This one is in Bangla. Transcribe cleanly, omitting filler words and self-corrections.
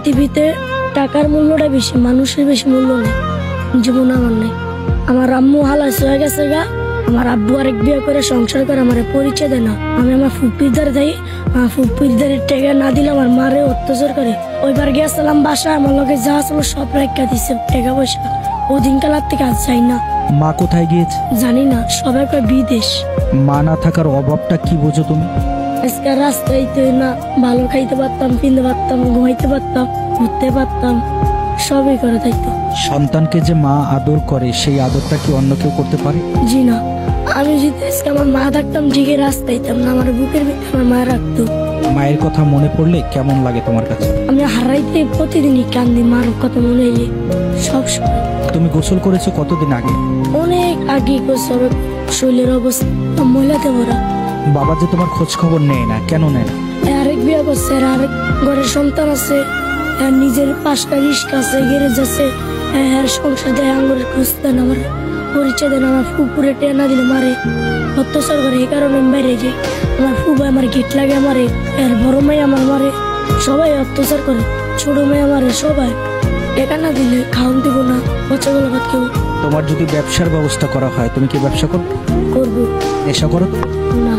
পৃথিবীতে টাকার মূল্যটা বেশি, মানুষের বেশি মূল্য নেই। জীবন আমার নেই। আমার আম্মু হালাস হয়ে গেছে গা, আমার আব্বু আরেক বিয়ে করে সংসার করে আমার পরিচয় দেয় না। আমি আমার ফুপির দ্বারে যাই, আমার ফুপির দ্বারে টেকা না দিলে আমার মারে অত্যাচার করে। ওইবার গেছিলাম বাসায়, আমার লোকে যা ছিল সব রেখা দিচ্ছে টাকা পয়সা। ওদিন কালার থেকে আজ যাই না। মা কোথায় গিয়েছে? জানি না, সবাই কয় বিদেশ। মা না থাকার অভাবটা কি বোঝো তুমি? আজকাল রাস্তায় তো না ভালো খাইতে পারতাম, কিনতে পারতাম, ঘুমাইতে পারতাম, ঘুরতে পারতাম, সবই করে থাকতো। সন্তানকে যে মা আদর করে সেই আদরটা কি অন্য কেউ করতে পারে? জি না। আমি যদি আজকে আমার মা থাকতাম ঠিকই রাস্তাইতাম না, আমার বুকের ভিতরে আমার মা রাখতো। মায়ের কথা মনে পড়লে কেমন লাগে তোমার কাছে? আমি হারাইতে প্রতিদিনই কান্দি, মার কথা মনে এলে সব সময়। তুমি গোসল করেছো কতদিন আগে? অনেক আগে গোসল, শরীরের অবস্থা মহিলাতে ভরা। বাবা যে তোমার খোঁজ খবর নেয় না, কেন নেয় না? আরেক বিয়ে করছে, আরেক ঘরের সন্তান আছে, নিজের 5টা রিস্ক আছে, গ্যারেজ আছে, সংসার দেয়, আঙুরের খোঁজ দেন, আমার পরিচয় দেন। আমার ফুপুরে টেনা দিলে মারে, অত্যাচার করে। এই কারণে আমি বাইরে যাই। আমার ফুবাই আমার গেট লাগে মারে, এর বড় মেয়ে আমার মারে, সবাই অত্যাচার করে। ছোট মেয়ে মারে, সবাই টেকা না দিলে খাওয়ান দিব না, বাচ্চাগুলো ভাত কেউ। তোমার যদি ব্যবসার ব্যবস্থা করা হয় তুমি কি ব্যবসা করবে? করবো। নেশা করো? না।